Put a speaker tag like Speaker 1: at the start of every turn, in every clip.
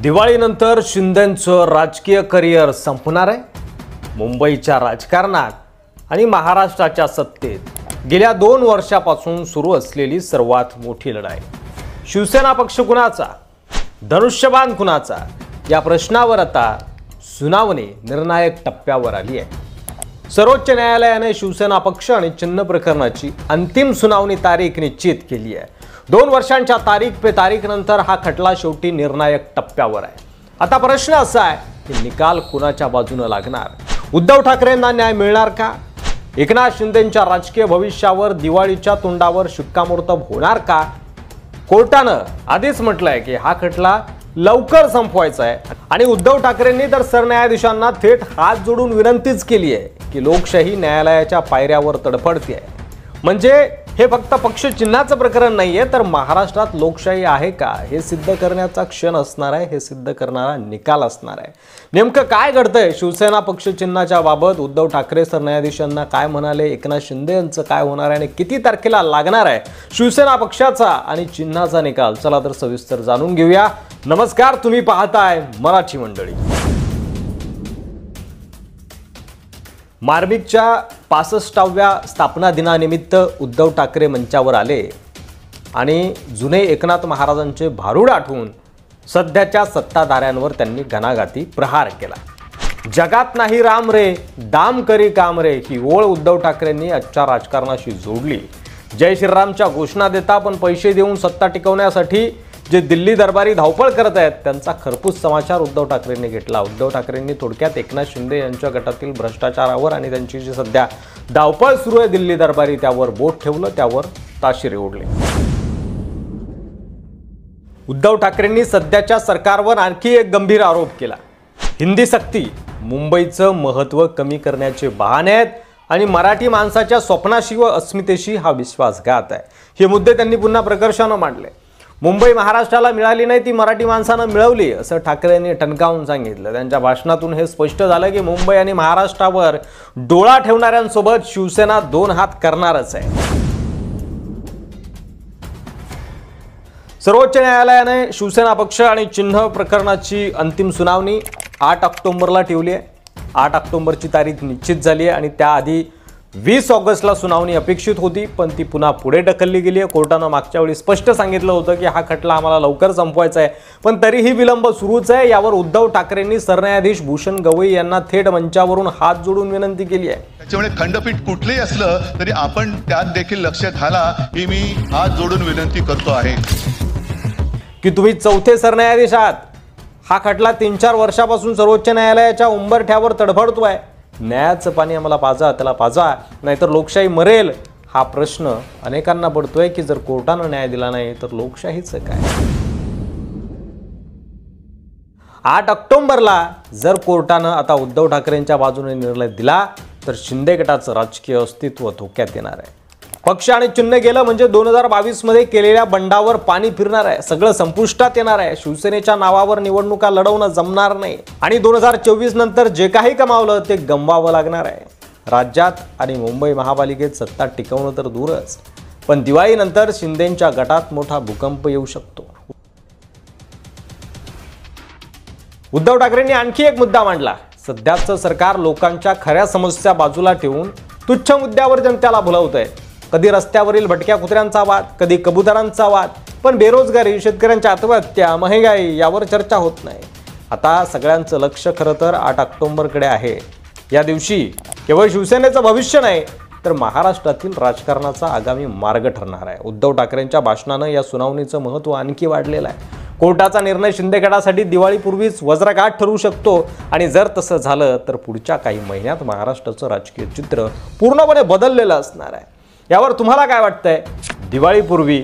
Speaker 1: दिवाळीनंतर शिंदेंचं राजकीय करिअर संपणार आहे। मुंबईच्या राजकारणात आणि महाराष्ट्राच्या सत्तेत गेल्या 2 वर्षापासून सुरू असलेली सर्वात मोठी लढाई शिवसेना पक्ष कुणाचा, धनुष्यबाण कुणाचा या प्रश्नावर आता सुनावणी निर्णायक टप्प्यावर आली आहे। सर्वोच्च न्यायालयाने शिवसेना पक्ष आणि चिन्ह प्रकरणाची अंतिम सुनावणी तारीख निश्चित केली आहे। 2 वर्षांच्या तारीख पे तारीख नंतर हा खटला शेवटी निर्णायक टप्प्यावर आहे। आता प्रश्न असा आहे की निकाल कुणाच्या बाजूने लागणार? उद्धव ठाकरेंना न्याय मिळणार का? एकनाथ शिंदेंच्या राजकीय भविष्यावर दिवाळीच्या तोंडावर शिक्कामोर्तब होणार का? कोर्टानं आधीच म्हटलंय की हा खटला लवकर संपवायचा आहे आणि उद्धव ठाकरेंनी तर सरन्यायाधीशांना थेट हात जोडून विनंतीच केली आहे की लोकशाही न्यायालयाच्या पायऱ्यावर तडफडते आहे। म्हणजे हे फक्त पक्ष चिन्हाचं प्रकरण नाहीये, तर महाराष्ट्रात लोकशाही आहे का हे सिद्ध करण्याचा क्षण असणार आहे, हे सिद्ध करणारा निकाल असणार आहे। नेमकं काय घडतंय शिवसेना पक्ष चिन्हाच्या बाबत? उद्धव ठाकरे सरन्यायाधीशांना काय म्हणाले? एकनाथ शिंदे यांचं काय होणार आहे आणि किती तारखेला लागणार आहे शिवसेना पक्षाचा आणि चिन्हाचा निकाल? चला तर सविस्तर जाणून घेऊया। नमस्कार, तुम्ही पाहताय मराठी मंडळी। मार्मिकच्या 65व्या स्थापना दिनानिमित्त उद्धव ठाकरे मंचावर आले आणि जुने एकनाथ महाराजांचे भारूड आठवून सध्याच्या सत्ताधाऱ्यांवर त्यांनी घणाघाती प्रहार केला। जगात नाही राम रे, दाम करी काम रे ही ओळ उद्धव ठाकरेंनी आजच्या राजकारणाशी जोडली। जय श्रीरामच्या घोषणा देता पण पैसे देऊन सत्ता टिकवण्यासाठी जे दिल्ली दरबारी धावपळ करत आहेत त्यांचा खरपूस समाचार उद्धव ठाकरेंनी घेतला। उद्धव ठाकरेंनी थोडक्यात एकनाथ शिंदे यांच्या गटातील भ्रष्टाचारावर आणि त्यांची जी सध्या धावपळ सुरू आहे दिल्ली दरबारी त्यावर बोट ठेवलं, त्यावर ताशिरे ओढले। उद्धव ठाकरेंनी सध्याच्या सरकारवर आणखी एक गंभीर आरोप केला। हिंदी सक्ती, मुंबईचं महत्त्व कमी करण्याचे बहाणे आहेत आणि मराठी माणसाच्या स्वप्नाशी व अस्मितेशी हा विश्वासघात आहे। हे मुद्दे त्यांनी पुन्हा प्रकर्षानं मांडले। मुंबई महाराष्ट्राला मिळाली नाही, ती मराठी माणसानं मिळवली असं ठाकरेंनी ठणकावून सांगितलं। त्यांच्या भाषणातून हे स्पष्ट झालं की मुंबई आणि महाराष्ट्रावर डोळा ठेवणाऱ्यांसोबत शिवसेना 2 हात करणारच आहे। सर्वोच्च न्यायालयाने शिवसेना पक्ष आणि चिन्ह प्रकरणाची अंतिम सुनावणी 8 ऑक्टोबरला ठेवली आहे। 8 ऑक्टोबरची तारीख निश्चित झाली आहे आणि त्याआधी 20 ऑगस्टला सुनावणी अपेक्षित होती, पण ती पुन्हा पुढे ढकलली गेली आहे। कोर्टानं मागच्या वेळी स्पष्ट सांगितलं होतं की हा खटला आम्हाला लवकर संपवायचा आहे, पण तरीही विलंब सुरूच आहे। यावर उद्धव ठाकरेंनी सरन्यायाधीश भूषण गवई यांना थेट मंचावरून हात जोडून विनंती केली आहे।
Speaker 2: त्याच्यामुळे खंडपीठ कुठलेही असलं तरी आपण त्यात देखील लक्ष घाला ही मी हात जोडून विनंती करतो आहे
Speaker 1: की तुम्ही 4थे सरन्यायाधीश आहात। हा खटला 3-4 वर्षापासून सर्वोच्च न्यायालयाच्या उंबरठ्यावर तडफडतोय। न्यायाचं पाणी आम्हाला पाजा, त्याला पाजा, नाहीतर लोकशाही मरेल हा प्रश्न अनेकांना पडतोय की जर कोर्टानं न्याय दिला नाही तर लोकशाहीचं काय? 8 ऑक्टोबरला जर कोर्टानं आता उद्धव ठाकरेंच्या बाजूने निर्णय दिला तर शिंदे गटाचं राजकीय अस्तित्व धोक्यात येणार आहे। पक्ष आणि चिन्ह गेलं म्हणजे 2022 मध्ये केलेल्या बंडावर पाणी फिरणार आहे, सगळं संपुष्टात येणार आहे। शिवसेनेच्या नावावर निवडणुका लढवणं जमणार नाही आणि 2024 नंतर जे काही कमावलं ते गमवावं लागणार आहे। राज्यात आणि मुंबई महापालिकेत सत्ता टिकवणं तर दूरच, पण दिवाळीनंतर शिंदेंच्या गटात मोठा भूकंप येऊ शकतो। उद्धव ठाकरेंनी आणखी एक मुद्दा मांडला। सध्याचं सरकार लोकांच्या खऱ्या समस्या बाजूला ठेवून तुच्छ मुद्द्यावर जनतेला भुलवतंय। कधी रस्त्यावरील भटक्या कुत्र्यांचा वाद, कधी कबुतरांचा वाद, पण बेरोजगारी, शेतकऱ्यांच्या आत्महत्या, महागाई यावर चर्चा होत नाही। आता सगळ्यांचं लक्ष खरं तर 8 ऑक्टोबरकडे आहे। या दिवशी केवळ शिवसेनेचं भविष्य नाही तर महाराष्ट्रातील राजकारणाचा आगामी मार्ग ठरणार आहे। उद्धव ठाकरेंच्या भाषणानं या सुनावणीचं महत्त्व आणखी वाढलेलं आहे। कोर्टाचा निर्णय शिंदे गटासाठी दिवाळीपूर्वीच वज्रकाठ ठरू शकतो आणि जर तसं झालं तर पुढच्या काही महिन्यात महाराष्ट्राचं राजकीय चित्र पूर्णपणे बदललेलं असणार आहे। यावर तुम्हाला काय वाटतंय? दिवाळीपूर्वी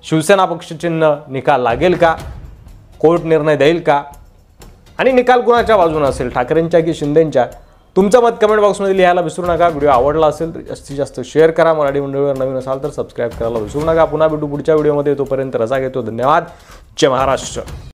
Speaker 1: शिवसेना पक्ष चिन्ह निकाल लागेल का? कोर्ट निर्णय देईल का? आणि निकाल कुणाच्या बाजूने असेल, ठाकरेंच्या की शिंदेंच्या? तुमचं मत कमेंट बॉक्समध्ये लिहायला विसरू नका। व्हिडिओ आवडला असेल तर जास्तीत जास्त शेअर करा। मराठी मंडळीवर नवीन असाल तर सबस्क्राईब करायला विसरू नका। पुन्हा भेटू पुढच्या व्हिडिओमध्ये, तोपर्यंत रजा घेतो। धन्यवाद। जय महाराष्ट्र।